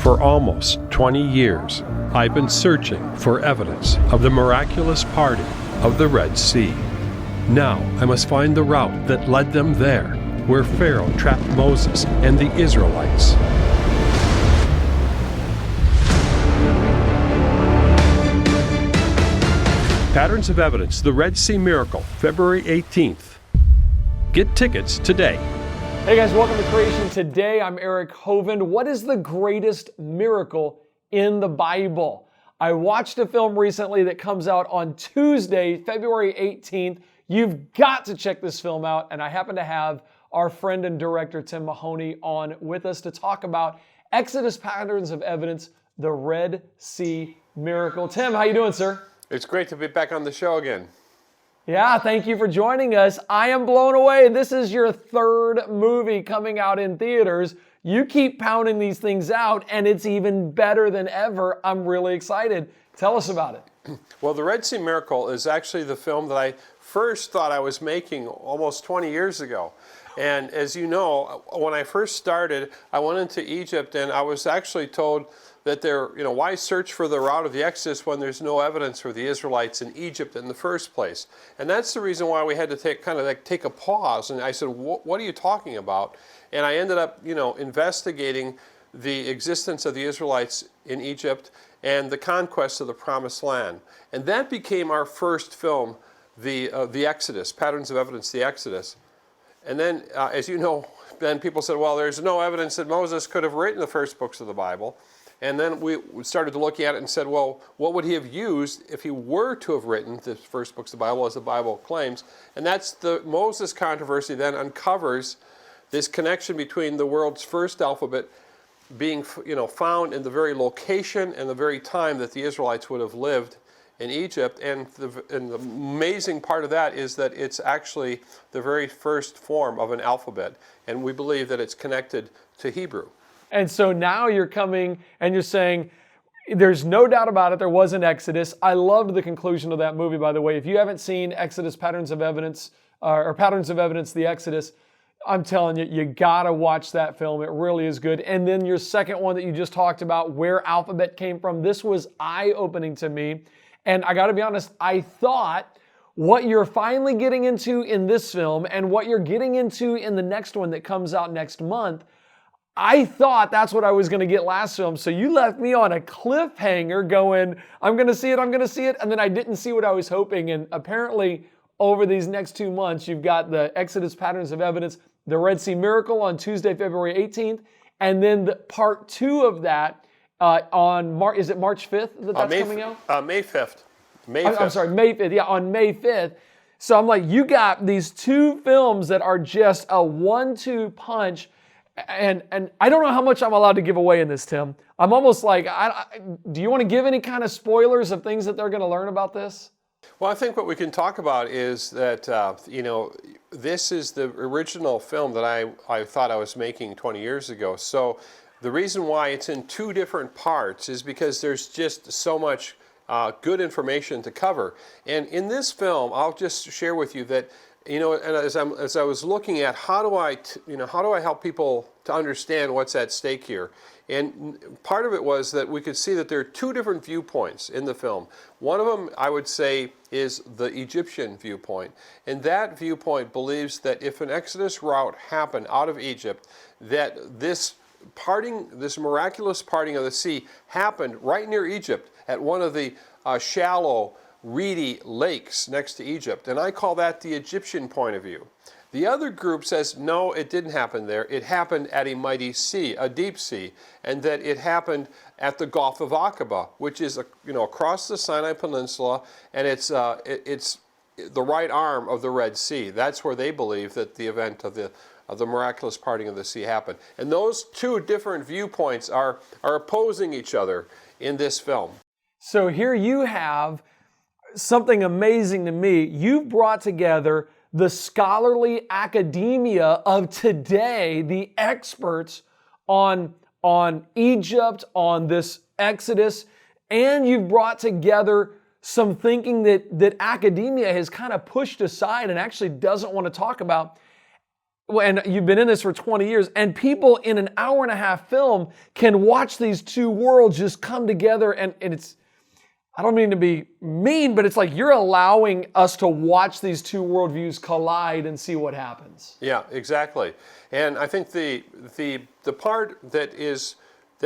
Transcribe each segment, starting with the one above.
For almost 20 years, I've been searching for evidence of the miraculous parting of the Red Sea. Now I must find the route that led them there, where Pharaoh trapped Moses and the Israelites. Patterns of Evidence, the Red Sea Miracle, February 18th. Get tickets today. Hey guys, welcome to Creation Today. I'm Eric Hovind. What is the greatest miracle in the Bible? I watched a film recently that comes out on Tuesday, February 18th. You've got to check this film out, and I happen to have our friend and director Tim Mahoney on with us to talk about Exodus Patterns of Evidence, the Red Sea Miracle. Tim, how you doing, sir? It's great to be back on the show again. Yeah, thank you for joining us. I am blown away. This is your third movie coming out in theaters. You keep pounding these things out, and it's even better than ever. I'm really excited. Tell us about it. Well, The Red Sea Miracle is actually the film that I first thought I was making almost 20 years ago. And as you know, when I first started, I went into Egypt, and I was actually told that why search for the route of the Exodus when there's no evidence for the Israelites in Egypt in the first place? And that's the reason why we had to take a pause. And I said, what are you talking about? And I ended up, investigating the existence of the Israelites in Egypt and the conquest of the Promised Land. And that became our first film, the Exodus, Patterns of Evidence, the Exodus. And then, as you know, then people said, well, there's no evidence that Moses could have written the first books of the Bible. And then we started to look at it and said, well, what would he have used if he were to have written the first books of the Bible, as the Bible claims? And that's the Moses controversy then uncovers this connection between the world's first alphabet being found in the very location and the very time that the Israelites would have lived in Egypt. And the amazing part of that is that it's actually the very first form of an alphabet. And we believe that it's connected to Hebrew. And so now you're coming and you're saying, there's no doubt about it, there was an Exodus. I loved the conclusion of that movie, by the way. If you haven't seen Exodus Patterns of Evidence, or Patterns of Evidence, the Exodus, I'm telling you, you gotta watch that film. It really is good. And then your second one that you just talked about, where alphabet came from, this was eye-opening to me. And I gotta be honest, I thought what you're finally getting into in this film and what you're getting into in the next one that comes out next month, I thought that's what I was going to get last film. So you left me on a cliffhanger going, I'm going to see it, I'm going to see it. And then I didn't see what I was hoping. And apparently over these next 2 months, you've got the Exodus Patterns of Evidence, the Red Sea Miracle on Tuesday, February 18th. And then the part 2 of that is it March 5th that's coming out? May 5th. May 5th. I'm sorry, May 5th. Yeah, on May 5th. So I'm like, you got these 2 films that are just a 1-2 punch. And I don't know how much I'm allowed to give away in this, Tim. I'm almost like, do you want to give any kind of spoilers of things that they're going to learn about this? Well, I think what we can talk about is that, this is the original film that I thought I was making 20 years ago. So the reason why it's in 2 different parts is because there's just so much good information to cover. And in this film, I'll just share with you that and as I was looking at how do I help people to understand what's at stake here, and part of it was that we could see that there are 2 different viewpoints in the film. One of them, I would say, is the Egyptian viewpoint, and that viewpoint believes that if an Exodus route happened out of Egypt, that this miraculous parting of the sea happened right near Egypt at one of the shallow, reedy lakes next to Egypt, and I call that the Egyptian point of view. The other group says, no, it didn't happen there. It happened at a mighty sea, a deep sea, and that it happened at the Gulf of Aqaba, which is across the Sinai Peninsula, and it's the right arm of the Red Sea. That's where they believe that the event of the miraculous parting of the sea happened. And those 2 different viewpoints are opposing each other in this film. So here you have something amazing to me. You've brought together the scholarly academia of today, the experts on Egypt, on this Exodus, and you've brought together some thinking that academia has kind of pushed aside and actually doesn't want to talk about. Well, and you've been in this for 20 years, and people in an hour and a half film can watch these two worlds just come together, and it's, I don't mean to be mean, but it's like you're allowing us to watch these two worldviews collide and see what happens. Yeah, exactly. And I think the part that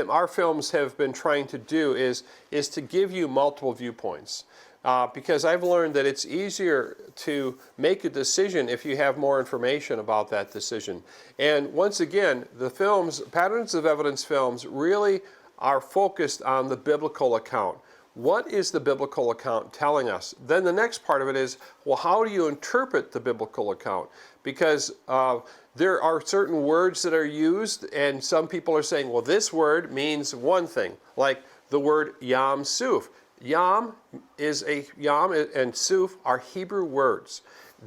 our films have been trying to do is to give you multiple viewpoints. Because I've learned that it's easier to make a decision if you have more information about that decision. And once again, the films, Patterns of Evidence films, really are focused on the biblical account. What is the biblical account telling us? Then the next part of it is, well, how do you interpret the biblical account? Because there are certain words that are used, and some people are saying, well, this word means one thing, like the word Yam Suf. Yam and Suf are Hebrew words.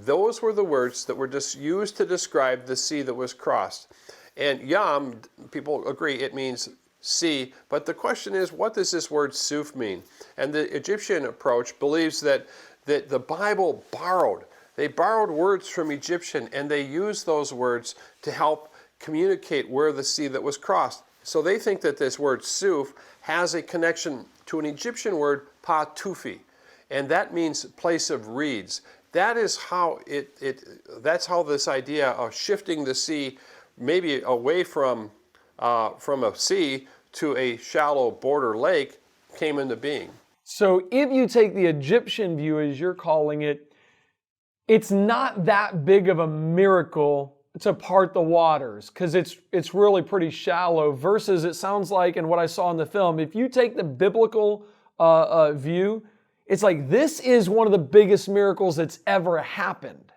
Those were the words that were just used to describe the sea that was crossed. And Yam, people agree, it means sea, but the question is, what does this word Suf mean? And the Egyptian approach believes that the Bible they borrowed words from Egyptian, and they used those words to help communicate where the sea that was crossed. So they think that this word Suf has a connection to an Egyptian word, Pa-tufi, and that means place of reeds. That is how that's how this idea of shifting the sea maybe away from a sea to a shallow border lake came into being. So if you take the Egyptian view, as you're calling it, it's not that big of a miracle to part the waters, because it's really pretty shallow, versus it sounds like, and what I saw in the film, if you take the biblical view, it's like this is one of the biggest miracles that's ever happened.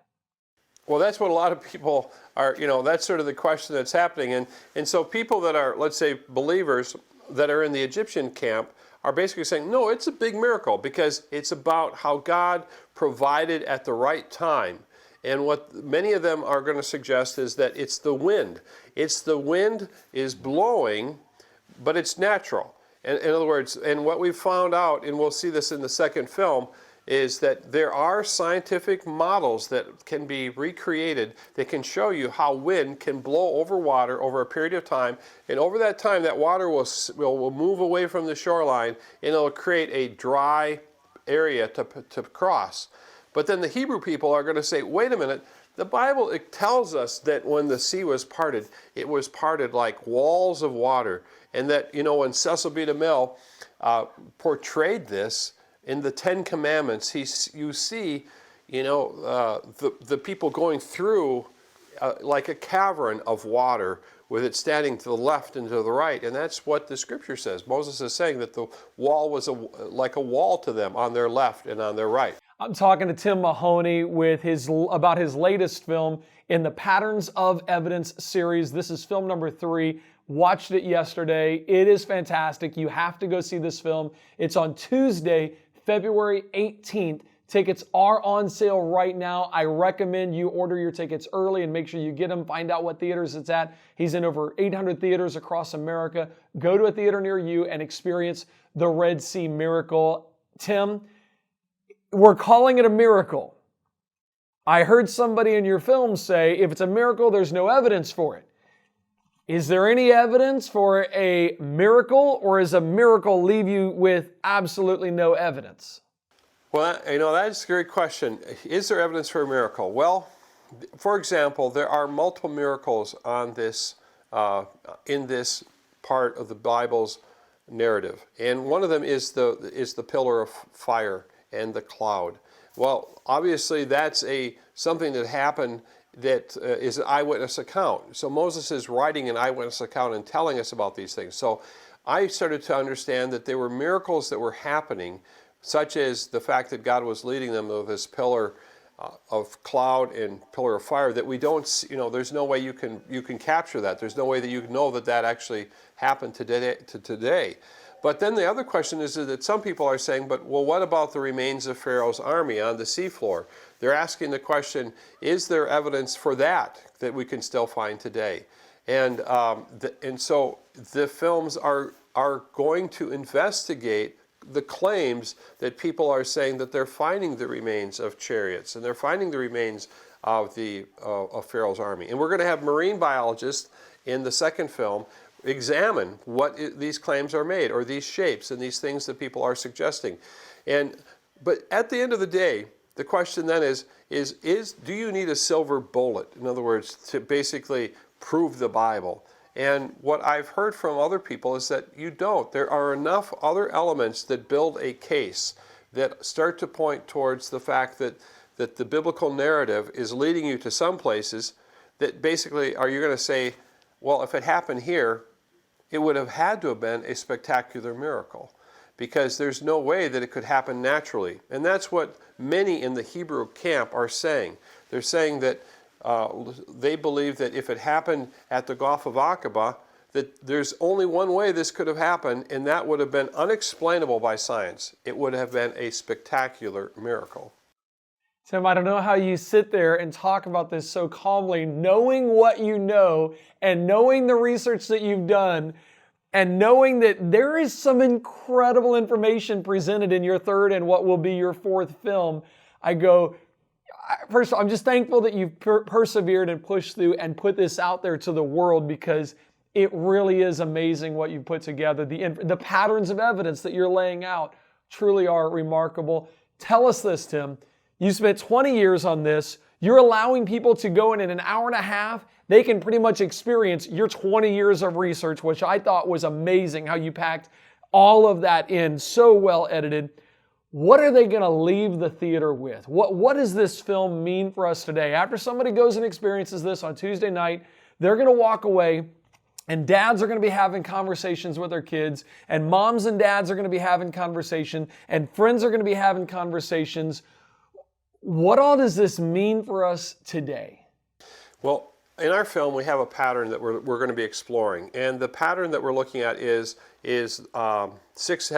Well, that's what a lot of people are, that's sort of the question that's happening. And so people that are, let's say, believers that are in the Egyptian camp are basically saying, no, it's a big miracle because it's about how God provided at the right time. And what many of them are going to suggest is that it's the wind. It's the wind is blowing, but it's natural. And in other words, and what we've found out, and we'll see this in the second film, is that there are scientific models that can be recreated that can show you how wind can blow over water over a period of time. And over that time, that water will move away from the shoreline, and it'll create a dry area to cross. But then the Hebrew people are going to say, wait a minute, the Bible, it tells us that when the sea was parted, it was parted like walls of water. And that, when Cecil B. DeMille portrayed this in the Ten Commandments, you see, the people going through like a cavern of water with it standing to the left and to the right. And that's what the scripture says. Moses is saying that the wall was like a wall to them on their left and on their right. I'm talking to Tim Mahoney about his latest film in the Patterns of Evidence series. This is film number 3. Watched it yesterday. It is fantastic. You have to go see this film. It's on Tuesday, February 18th. Tickets are on sale right now. I recommend you order your tickets early and make sure you get them. Find out what theaters it's at. He's in over 800 theaters across America. Go to a theater near you and experience the Red Sea miracle. Tim, we're calling it a miracle. I heard somebody in your film say, if it's a miracle, there's no evidence for it. Is there any evidence for a miracle, or does a miracle leave you with absolutely no evidence? Well, that's a great question. Is there evidence for a miracle? Well, for example, there are multiple miracles on this, in this part of the Bible's narrative. And one of them is the pillar of fire and the cloud. Well, obviously that's something that happened that is an eyewitness account. So Moses is writing an eyewitness account and telling us about these things. So I started to understand that there were miracles that were happening, such as the fact that God was leading them with this pillar of cloud and pillar of fire that we don't see. There's no way you can capture that. There's no way that you know that actually happened today. But then the other question is that some people are saying, well, what about the remains of Pharaoh's army on the seafloor? They're asking the question, is there evidence for that we can still find today? And so the films are going to investigate the claims that people are saying that they're finding the remains of chariots and they're finding the remains of of Pharaoh's army. And we're going to have marine biologists in the second film examine what these claims are made, or these shapes and these things that people are suggesting. But at the end of the day, the question then is do you need a silver bullet? In other words, to basically prove the Bible. And what I've heard from other people is that you don't. There are enough other elements that build a case that start to point towards the fact that the biblical narrative is leading you to some places that basically are you going to say, well, if it happened here, it would have had to have been a spectacular miracle, because there's no way that it could happen naturally. And that's what many in the Hebrew camp are saying. They're saying that they believe that if it happened at the Gulf of Aqaba, that there's only one way this could have happened, and that would have been unexplainable by science. It would have been a spectacular miracle. Tim, I don't know how you sit there and talk about this so calmly, knowing what you know and knowing the research that you've done and knowing that there is some incredible information presented in your third and what will be your fourth film. First of all, I'm just thankful that you've persevered and pushed through and put this out there to the world, because it really is amazing what you've put together. The patterns of evidence that you're laying out truly are remarkable. Tell us this, Tim. You spent 20 years on this. You're allowing people to go in an hour and a half. They can pretty much experience your 20 years of research, which I thought was amazing how you packed all of that in, so well edited. What are they going to leave the theater with? What does this film mean for us today? After somebody goes and experiences this on Tuesday night, they're going to walk away, and dads are going to be having conversations with their kids, and moms and dads are going to be having conversation, and friends are going to be having conversations. What all does this mean for us today? Well, in our film, we have a pattern that we're going to be exploring, and the pattern that we're looking at has 6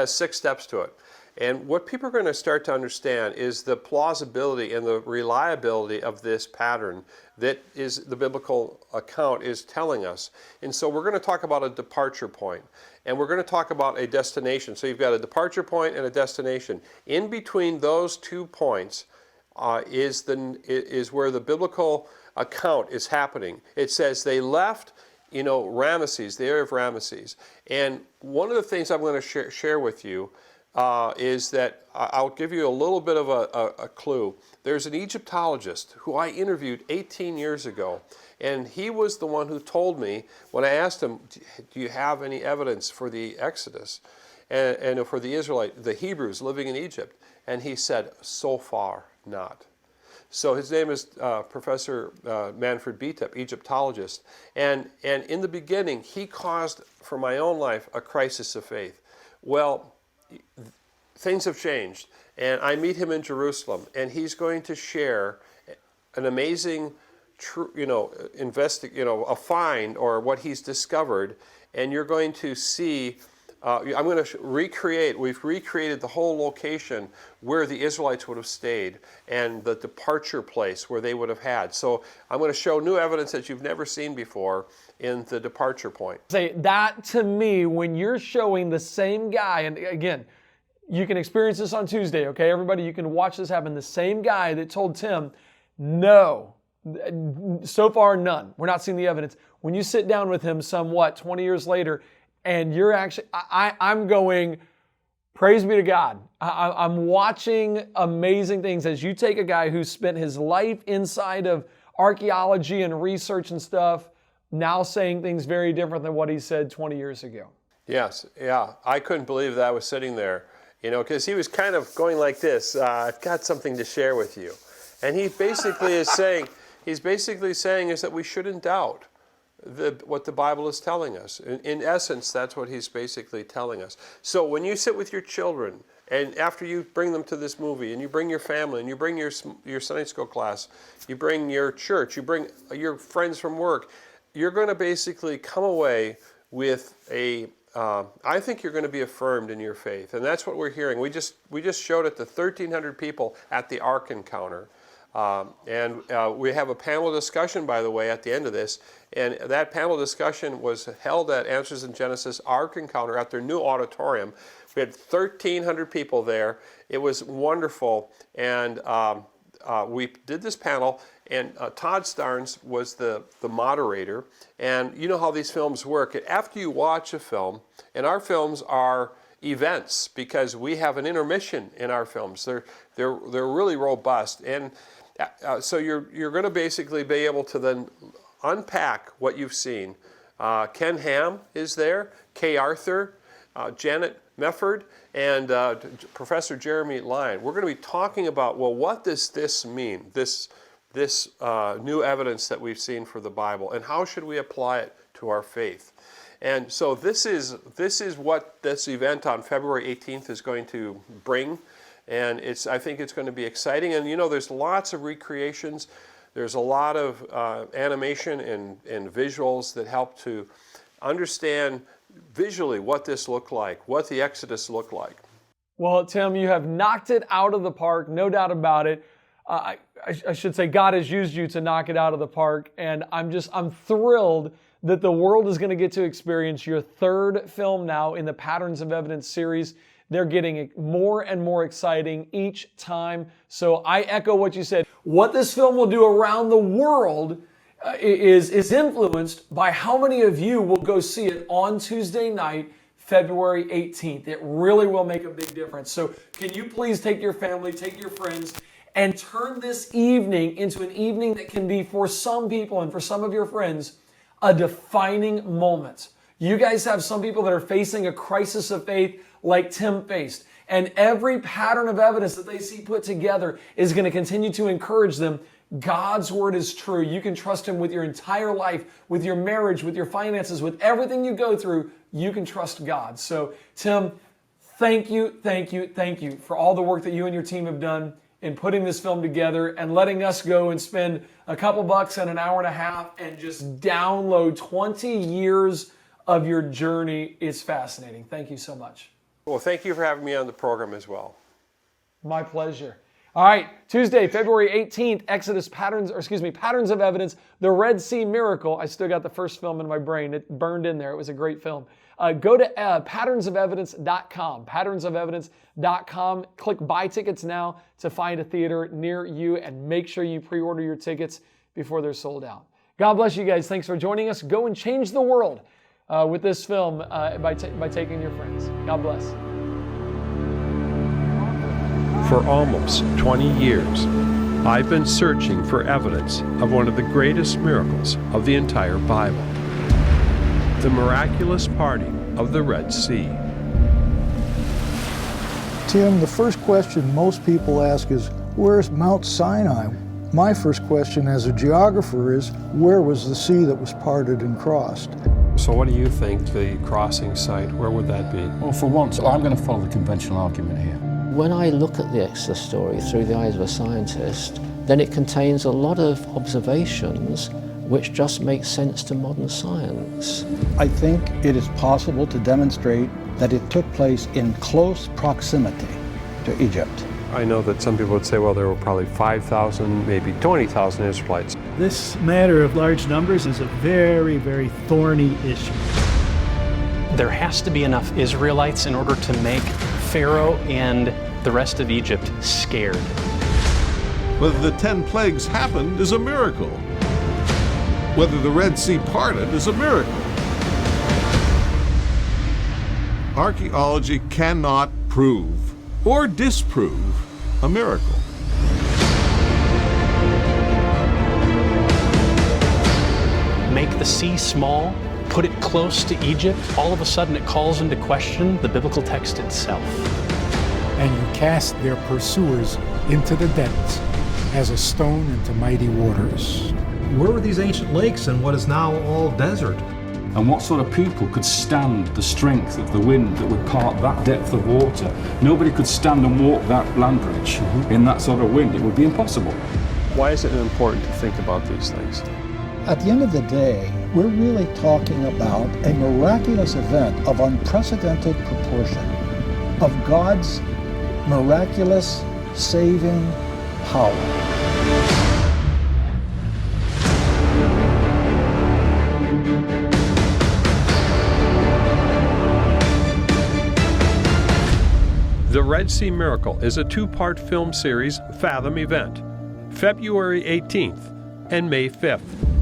steps to it. And what people are going to start to understand is the plausibility and the reliability of this pattern that is the biblical account is telling us. And so we're going to talk about a departure point, and we're going to talk about a destination. So you've got a departure point and a destination. In between those 2 points is where the biblical account is happening. It says they left, Ramesses, the area of Ramesses. And one of the things I'm going to share with you is that I'll give you a little bit of a clue. There's an Egyptologist who I interviewed 18 years ago, and he was the one who told me, when I asked him, do you have any evidence for the Exodus and for the Hebrews living in Egypt? And he said, so far, not. So his name is Professor Manfred Bitep, Egyptologist. And in the beginning, he caused, for my own life, a crisis of faith. Well, things have changed, and I meet him in Jerusalem, and he's going to share an amazing, a find, or what he's discovered, and you're going to see. I'm going to we've recreated the whole location where the Israelites would have stayed and the departure place where they would have had. So I'm going to show new evidence that you've never seen before in the departure point. Say that to me, when you're showing the same guy, and again, you can experience this on Tuesday, okay, everybody? You can watch this happen. The same guy that told Tim, no, so far none. We're not seeing the evidence. When you sit down with him 20 years later, and you're actually, I'm going, praise be to God. I'm watching amazing things as you take a guy who spent his life inside of archaeology and research and stuff, now saying things very different than what he said 20 years ago. Yes, yeah. I couldn't believe that I was sitting there, because he was kind of going like this, I've got something to share with you. And he basically is saying, is that we shouldn't doubt what the Bible is telling us. In essence, that's what he's basically telling us. So when you sit with your children, and after you bring them to this movie, and you bring your family, and you bring your Sunday school class, you bring your church, you bring your friends from work, you're going to basically come away with I think you're going to be affirmed in your faith. And that's what we're hearing. We just showed it to 1,300 people at the Ark Encounter. We have a panel discussion, by the way, at the end of this. And that panel discussion was held at Answers in Genesis Ark Encounter at their new auditorium. We had 1,300 people there. It was wonderful. And we did this panel, And Todd Starnes was the moderator. And you know how these films work. After you watch a film, and our films are events because we have an intermission in our films. They're really robust. And so you're going to basically be able to then unpack what you've seen. Ken Ham is there, Kay Arthur, Janet Mefford, and Professor Jeremy Lyon. We're going to be talking about, well, what does this mean, this new evidence that we've seen for the Bible, and how should we apply it to our faith? And so this is what this event on February 18th is going to bring, and I think it's going to be exciting. And you know, there's lots of recreations. There's a lot of animation and visuals that help to understand visually what this looked like, what the Exodus looked like. Well, Tim, you have knocked it out of the park, no doubt about it. I should say God has used you to knock it out of the park, and I'm thrilled that the world is going to get to experience your third film now in the Patterns of Evidence series. They're getting more and more exciting each time. So I echo what you said. What this film will do around the world is influenced by how many of you will go see it on Tuesday night, February 18th. It really will make a big difference. So can you please take your family, take your friends, and turn this evening into an evening that can be, for some people and for some of your friends, a defining moment. You guys have some people that are facing a crisis of faith like Tim faced. And every pattern of evidence that they see put together is going to continue to encourage them. God's word is true. You can trust him with your entire life, with your marriage, with your finances, with everything you go through. You can trust God. So, Tim, thank you for all the work that you and your team have done in putting this film together and letting us go and spend a couple bucks and an hour and a half and just download 20 years of your journey. Is fascinating. Thank you so much. Well, thank you for having me on the program as well. My pleasure. All right, Tuesday, February 18th, Patterns of Evidence, The Red Sea Miracle. I still got the first film in my brain. It burned in there. It was a great film. Go to patternsofevidence.com, patternsofevidence.com. Click Buy Tickets Now to find a theater near you, and make sure you pre-order your tickets before they're sold out. God bless you guys. Thanks for joining us. Go and change the world with this film by taking your friends. God bless. For almost 20 years, I've been searching for evidence of one of the greatest miracles of the entire Bible, the miraculous parting of the Red Sea. Tim, the first question most people ask is, where's Mount Sinai? My first question as a geographer is, where was the sea that was parted and crossed? So what do you think the crossing site, where would that be? Well, for once, I'm going to follow the conventional argument here. When I look at the Exodus story through the eyes of a scientist, then it contains a lot of observations which just make sense to modern science. I think it is possible to demonstrate that it took place in close proximity to Egypt. I know that some people would say, well, there were probably 5,000, maybe 20,000 Israelites. This matter of large numbers is a very, very thorny issue. There has to be enough Israelites in order to make Pharaoh and the rest of Egypt scared. Whether the 10 plagues happened is a miracle. Whether the Red Sea parted is a miracle. Archaeology cannot prove or disprove a miracle. Make the sea small, put it close to Egypt, all of a sudden it calls into question the biblical text itself. And you cast their pursuers into the depths as a stone into mighty waters. Where were these ancient lakes and what is now all desert? And what sort of people could stand the strength of the wind that would part that depth of water? Nobody could stand and walk that land bridge in that sort of wind. It would be impossible. Why is it important to think about these things? At the end of the day, we're really talking about a miraculous event of unprecedented proportion, of God's miraculous saving power. The Red Sea Miracle is a two-part film series Fathom event. February 18th, and May 5th.